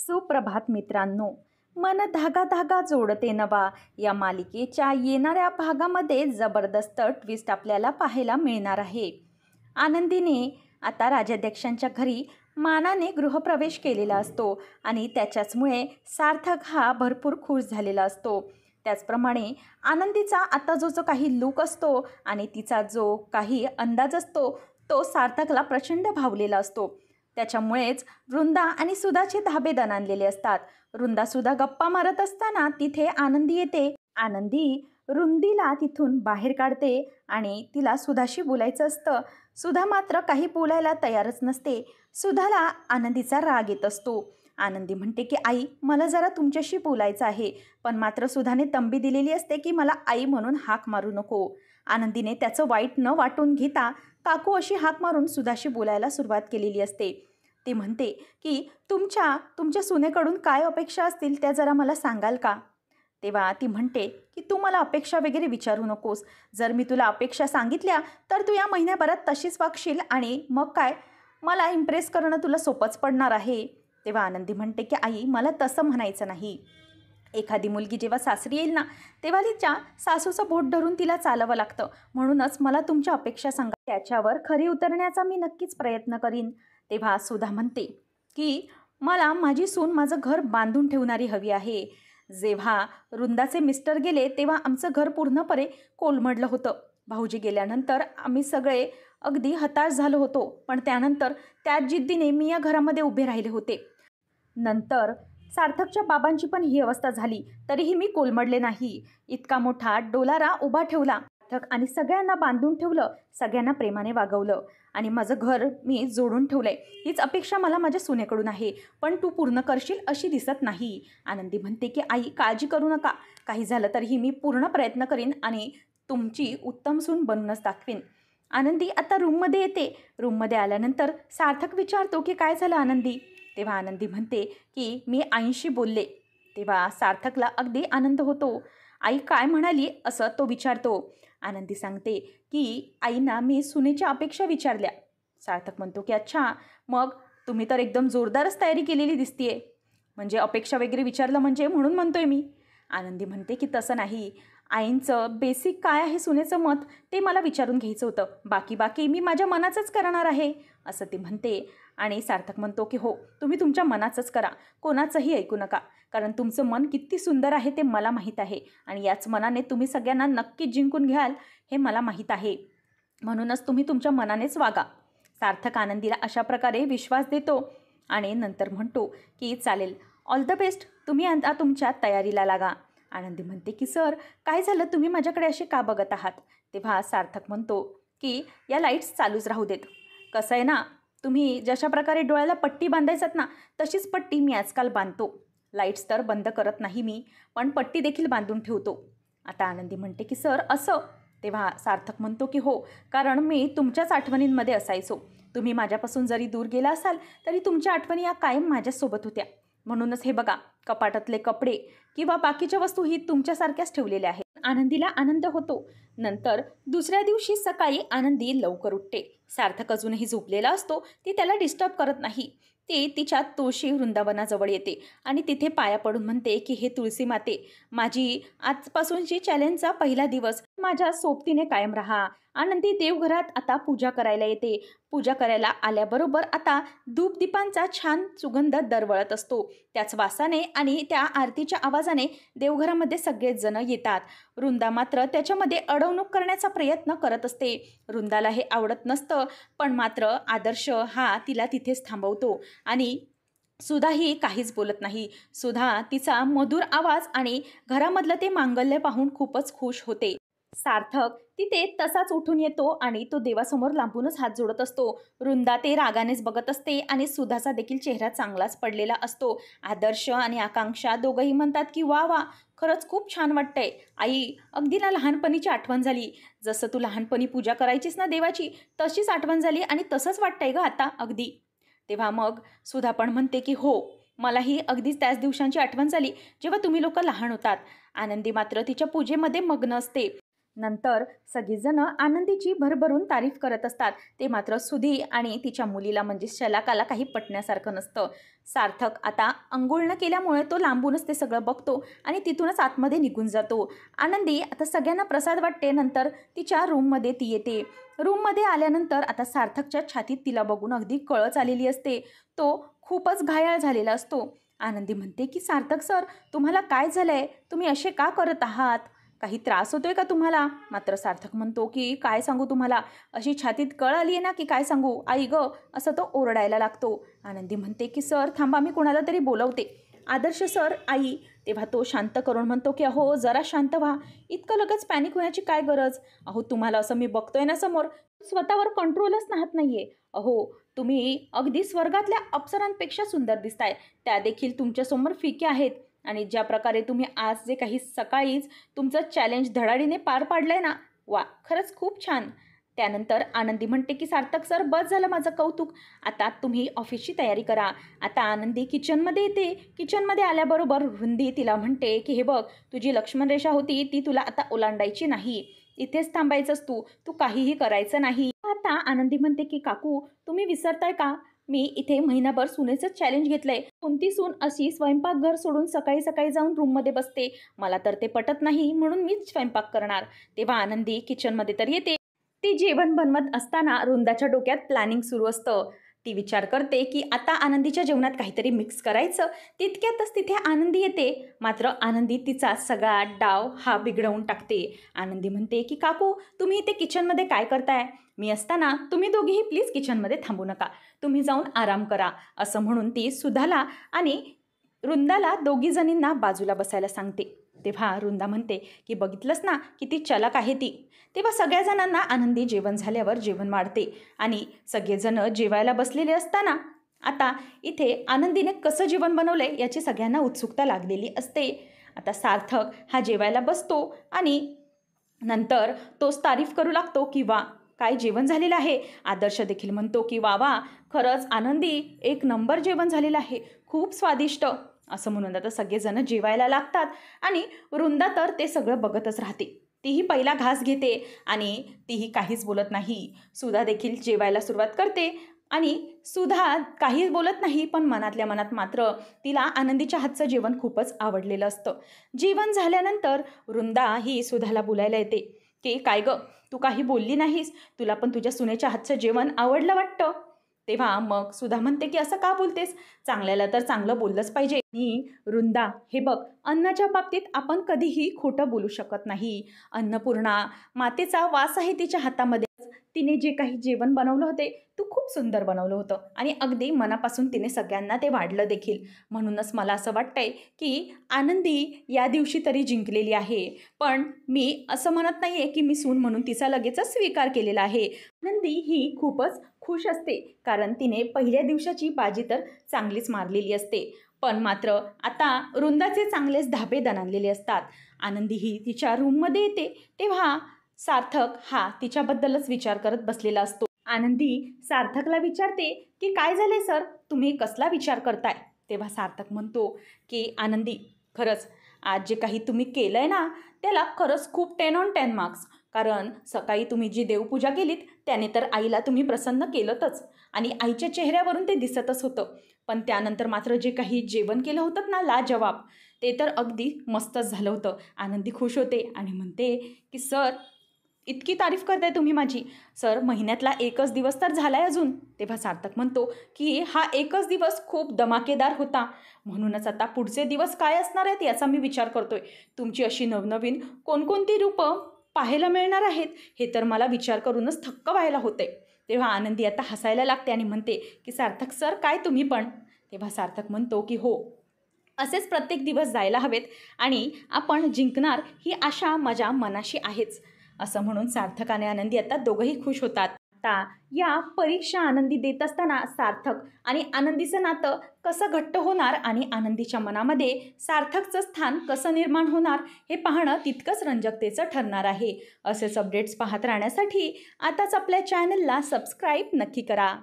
सुप्रभात मित्रांनो. मन धागा धागा जोडते नवा या मालिकेच्या येणाऱ्या भागामध्ये जबरदस्त ट्विस्ट आपल्याला पाहायला मिळणार आहे. आनंदीने आता राजाध्यक्षांच्या घरी मानाने गृहप्रवेश केलेला असतो आणि त्याच्याचमुळे सार्थक हा भरपूर खुश झालेला असतो. त्याचप्रमाणे आनंदीचा आता जो काही लूक असतो आणि तिचा जो काही अंदाज असतो तो सार्थकला प्रचंड भावलेला असतो. त्याच्यामुळेच वृंदा आणि सुधाचे धाबे दणाणलेले असतात. वृंदासुद्धा गप्पा मारत असताना तिथे आनंदी येते. आनंदी वृंदीला तिथून बाहेर काढते आणि तिला सुधाशी बोलायचं असतं. सुधा मात्र काही बोलायला तयारच नसते. सुधाला आनंदीचा राग येत असतो. आनंदी म्हणते की आई, मला जरा तुमच्याशी बोलायचं आहे. पण मात्र सुधाने तंबी दिलेली असते की मला आई म्हणून हाक मारू नको. आनंदीने त्याचं वाईट न वाटून घेता काकू अशी हाक मारून सुधाशी बोलायला सुरुवात केलेली असते. ती म्हणते की तुमच्या सुनेकडून काय अपेक्षा असतील त्या जरा मला सांगाल का? तेव्हा ती म्हणते की तू मला अपेक्षा वगैरे विचारू नकोस. जर मी तुला अपेक्षा सांगितल्या तर तू या महिन्याभरात तशीच वागशील आणि मग काय मला इम्प्रेस करणं तुला सोपंच पडणार आहे. तेव्हा आनंदी म्हणते की आई, मला तसं म्हणायचं नाही. एखादी मुलगी जेव्हा सासरी येईल ना तेव्हा तिच्या सासूचं बोट धरून तिला चालवं लागतं. म्हणूनच मला तुमच्या अपेक्षा सांगा, त्याच्यावर खरी उतरण्याचा मी नक्कीच प्रयत्न करीन. तेव्हा सुधा म्हणते की मला माझी सून माझं घर बांधून ठेवणारी हवी आहे. जेव्हा वृंदाचे मिस्टर गेले तेव्हा आमचं घर पूर्णपणे कोलमडलं होतं. भाऊजी गेल्यानंतर आम्ही सगळे अगदी हताश झालो होतो. पण त्यानंतर त्याच जिद्दीने मी या घरामध्ये उभे राहिले होते. नंतर सार्थकच्या बाबांची पण ही अवस्था झाली तरीही मी कोलमडले नाही. इतका मोठा डोलारा उभा ठेवला सार्थक आणि सगळ्यांना बांधून ठेवलं, सगळ्यांना प्रेमाने वागवलं आणि माझं घर मी जोडून ठेवलंय. हीच अपेक्षा मला माझ्या सुनेकडून आहे, पण तू पूर्ण करशील अशी दिसत नाही. आनंदी म्हणते की आई, काळजी करू नका. काही झालं तरीही मी पूर्ण प्रयत्न करीन आणि तुमची उत्तम सून बनूनच दाखवीन. आनंदी आता रूममध्ये येते. रूममध्ये आल्यानंतर सार्थक विचारतो की काय झालं आनंदी? तेव्हा आनंदी म्हणते की मी आईंशी बोलले. तेव्हा सार्थकला अगदी आनंद होतो. आई काय म्हणाली असं तो विचारतो. आनंदी सांगते की आईंना मी सुनेच्या अपेक्षा विचारल्या. सार्थक म्हणतो की अच्छा, मग तुम्ही तर एकदम जोरदारच तयारी केलेली दिसतीये. म्हणजे अपेक्षा वगैरे विचारलं म्हणजे म्हणून म्हणतोय मी. आनंदी म्हणते की तसं नाही, आईंचं बेसिक काय आहे सुनेचं मत ते मला विचारून घ्यायचं होतं. बाकी मी माझ्या मनाचंच करणार आहे असं ती म्हणते. आणि सार्थक म्हणतो की हो, तुम्ही तुमच्या मनाचंच करा, कोणाचंही ऐकू नका. कारण तुमचं मन किती सुंदर आहे ते मला माहीत आहे आणि याच मनाने तुम्ही सगळ्यांना नक्कीच जिंकून घ्याल हे मला माहीत आहे. म्हणूनच तुम्ही तुमच्या मनानेच वागा. सार्थक आनंदीला अशा प्रकारे विश्वास देतो आणि नंतर म्हणतो की चालेल, ऑल द बेस्ट, तुम्ही आता तुमच्या तयारीला लागा. आनंदी म्हणते की सर, काय झालं, तुम्ही माझ्याकडे असे का बघत आहात? तेव्हा सार्थक म्हणतो की या लाईट्स चालूच राहू देत. कसं आहे ना, तुम्ही जशा प्रकारे डोळ्याला पट्टी बांधायचात ना तशीच पट्टी मी आजकाल बांधतो. लाईट्स तर बंद करत नाही मी, पण पट्टी देखील बांधून ठेवतो. आता आनंदी म्हणते की सर असं? तेव्हा सार्थक म्हणतो की हो, कारण मी तुमच्याच आठवणींमध्ये असायचो. तुम्ही माझ्यापासून जरी दूर गेला असाल तरी तुमच्या आठवणी या कायम माझ्यासोबत होत्या. म्हणूनच हे बघा, कपाटातले कपडे किंवा बाकीच्या वस्तूही तुमच्यासारख्याच ठेवलेल्या आहेत. आनंदीला आनंद होतो. नंतर दुसऱ्या दिवशी सकाळी आनंदी लवकर उठते. सार्थक अजूनही झोपलेला असतो. ती त्याला डिस्टर्ब करत नाही. ती तिच्या तुळशी वृंदावनाजवळ येते आणि तिथे पाया पडून म्हणते की हे तुळशी माते, माझी आजपासूनची चॅलेंजचा पहिला दिवस, माझ्या सोबतीने कायम राहा. आनंदी देवघरात आता पूजा करायला येते. पूजा करायला आल्याबरोबर आता धूपदीपांचा छान सुगंध दरवळत असतो. त्याच वासाने आणि त्या आरतीच्या आवाजाने देवघरामध्ये सगळेच जण येतात. वृंदा मात्र त्याच्यामध्ये अडवणूक करण्याचा प्रयत्न करत असते. वृंदाला हे आवडत नसतं, पण मात्र आदर्श हा तिला तिथेच थांबवतो आणि सुधाही काहीच बोलत नाही. सुधा तिचा मधुर आवाज आणि घरामधलं ते मांगल्य पाहून खूपच खुश होते. सार्थक तिथे तसाच उठून येतो आणि तो देवासमोर लांबूनच हात जोडत असतो. वृंदा ते रागानेच बघत असते आणि सुधाचा देखील चेहरा चांगलाच पडलेला असतो. आदर्श आणि आकांक्षा दोघंही म्हणतात की वा वा, खरंच खूप छान वाटतंय आई, अगदी ना लहानपणीची आठवण झाली. जसं तू लहानपणी पूजा करायचीस ना देवाची, तशीच आठवण झाली आणि तसंच वाटतंय ग आता अगदी. तेव्हा मग सुधा पण म्हणते की हो, मलाही अगदीच त्याच दिवसांची आठवण झाली जेव्हा तुम्ही लोक लहान होतात. आनंदी मात्र तिच्या पूजेमध्ये मग्न असते. नंतर सगळीजण आनंदीची भरभरून तारीफ करत असतात. ते मात्र सुधी आणि तिच्या मुलीला म्हणजे शलाकाला काही पटण्यासारखं नसतं. सार्थक आता अंघोळ न केल्यामुळे तो लांबूनच ते सगळं बघतो आणि तिथूनच आतमध्ये निघून जातो. आनंदी आता सगळ्यांना प्रसाद वाटते. नंतर तिच्या रूममध्ये ती येते. रूममध्ये आल्यानंतर आता सार्थकच्या छातीत तिला बघून अगदी कळच आलेली असते. तो खूपच घायाळ झालेला असतो. आनंदी म्हणते की सार्थक सर, तुम्हाला काय झालंय? तुम्ही असे का करत आहात? काही त्रास होतोय का तुम्हाला? मात्र सार्थक म्हणतो की काय सांगू तुम्हाला, अशी छातीत कळ आली आहे ना की काय सांगू, आई ग, असं तो ओरडायला लागतो. आनंदी म्हणते की सर थांबा, मी कोणाला तरी बोलवते. आदर्श सर, आई. तेव्हा तो शांत करून म्हणतो की अहो जरा शांत व्हा, इतकं लगेच पॅनिक होण्याची काय गरज? अहो तुम्हाला असं मी बघतोय ना समोर, स्वतःवर कंट्रोलच नाहीये. अहो तुम्ही अगदी स्वर्गातल्या अप्सरांपेक्षा सुंदर दिसताय, त्या देखील तुमच्यासमोर फिक्या आहेत. आणि ज्या प्रकारे तुम्ही आज जे काही सकाळीच तुमचं चॅलेंज धडाडीने पार पाडलंय ना, वा, खरंच खूप छान. त्यानंतर आनंदी म्हणते की सार्थक सर, बस झालं माझं कौतुक, आता तुम्ही ऑफिसची तयारी करा. आता आनंदी किचनमध्ये येते. किचनमध्ये आल्याबरोबर रुंदी तिला म्हणते की हे बघ, तुझी लक्ष्मण रेषा होती ती तुला आता ओलांडायची नाही, इथेच थांबायचंच, तू काहीही करायचं नाही. आता आनंदी म्हणते की काकू, तुम्ही विसरताय का, मी इथे महिनाभर सुनेचं चॅलेंज घेतलंय. कोणती सून अशी स्वयंपाकघर सोडून सकाळी सकाळी जाऊन रूममध्ये बसते? मला तर ते पटत नाही, म्हणून मीच स्वयंपाक करणार. तेव्हा आनंदी किचनमध्ये तर येते. ती जेवण बनवत असताना रुंदाच्या डोक्यात प्लॅनिंग सुरू असतं. ती विचार करते की आता आनंदीच्या जेवणात काहीतरी मिक्स करायचं. तितक्यातच तिथे आनंदी येते. मात्र आनंदी तिचा सगळा डाव हा बिघडवून टाकते. आनंदी म्हणते की काकू, तुम्ही इथे किचनमध्ये काय करताय? मी असताना तुम्ही दोघीही प्लीज किचनमध्ये थांबू नका, तुम्ही जाऊन आराम करा. असं म्हणून ती सुधाला आणि रुंदाला दोघी जणींना बाजूला बसायला सांगते. तेव्हा रुंदा म्हणते की बघितलंस ना किती चलाक आहे ती. तेव्हा सगळ्या जणांना आनंदी जेवण झाल्यावर जेवण वाढते आणि सगळेजण जेवायला बसलेले असताना आता इथे आनंदीने कसं जेवण बनवलंय याची सगळ्यांना उत्सुकता लागलेली असते. आता सार्थक हा जेवायला बसतो आणि नंतर तोच तारीफ करू लागतो की वा, काय जेवण झालेलं आहे. आदर्श देखील म्हणतो की वा वा, खरंच आनंदी, एक नंबर जेवण झालेलं आहे, खूप स्वादिष्ट. असं म्हणून आता सगळेजण जेवायला लागतात आणि वृंदा तर ते सगळं बघतच राहते. तीही पहिला घास घेते आणि तीही काहीच बोलत नाही. सुधा देखील जेवायला सुरुवात करते आणि सुधा काहीच बोलत नाही, पण मनातल्या मनात मात्र तिला आनंदीच्या हातचं जेवण खूपच आवडलेलं असतं. जेवण झाल्यानंतर वृंदा ही सुधाला बोलायला येते की काय गं, तू काही बोलली नाहीस, तुला पण तुझ्या सुनेच्या हातचं जेवण आवडलं वाटतं. तेव्हा मग सुधा म्हणते की असं का बोलतेस, चांगल्याला तर चांगलं बोललंच पाहिजे. आणि वृंदा, हे बघ, अन्नाच्या बाबतीत आपण कधीही खोटं बोलू शकत नाही. अन्नपूर्णा मातेचा वास आहे तिच्या हातामध्ये. तिने जे काही जेवण बनवलं होते तू खूप सुंदर बनवलं होतं आणि अगदी मनापासून तिने सगळ्यांना ते वाढलं देखील. म्हणूनच मला असं वाटतंय की आनंदी या दिवशी तरी जिंकलेली आहे. पण मी असं म्हणत नाही आहे की मी सून म्हणून तिचा लगेचच स्वीकार केलेला आहे. आनंदी ही खूपच खुश असते, कारण तिने पहिल्या दिवसाची बाजी तर चांगलीच मारलेली असते. पण मात्र आता वृंदाचे चांगलेच धाबे दणाणलेले असतात. आनंदी ही तिच्या रूममध्ये येते. तेव्हा सार्थक हा तिच्याबद्दलच विचार करत बसलेला असतो. आनंदी सार्थकला विचारते की काय झाले सर, तुम्ही कसला विचार करताय? तेव्हा सार्थक म्हणतो की आनंदी, खरंच आज जे काही तुम्ही केलं आहे ना, त्याला खरंच खूप 10 on 10 मार्क्स. कारण सकाळी तुम्ही जी देवपूजा केलीत त्याने तर आईला तुम्ही प्रसन्न केलंतच आणि आईच्या चेहऱ्यावरून ते दिसतच होतं. पण त्यानंतर मात्र जे काही जेवण केलं होतं ना, लाजवाब, ते तर अगदी मस्तच झालं होतं. आनंदी खुश होते आणि म्हणते की सर, इतकी तारीफ करताय तुम्ही माझी. सर, महिन्यातला एकच दिवस तर झालाय अजून. तेव्हा सार्थक म्हणतो की हा एकच दिवस खूप धमाकेदार होता, म्हणूनच आता पुढचे दिवस काय असणार आहेत याचा मी विचार करतोय. तुमची अशी नवनवीन कोणकोणती रूपं पाहायला मिळणार आहेत हे तर मला विचार करूनच थक्क व्हायला होते. तेव्हा आनंदी आता हसायला लागते आणि म्हणते की सार्थक सर, काय तुम्ही पण. तेव्हा सार्थक म्हणतो की हो, असेच प्रत्येक दिवस जायला हवेत आणि आपण जिंकणार ही आशा माझ्या मनाशी आहेच. असं म्हणून सार्थक आणि आनंदी आता दोघंही खुश होतात. आता या परीक्षा आनंदी देत असताना सार्थक आणि आनंदीचं नातं कसं घट्ट होणार आणि आनंदीच्या मनामध्ये सार्थकचं स्थान कसं निर्माण होणार हे पाहणं तितकंच रंजकतेचं ठरणार आहे. असेच अपडेट्स पाहत राहण्यासाठी आताच आपल्या चॅनलला सबस्क्राईब नक्की करा.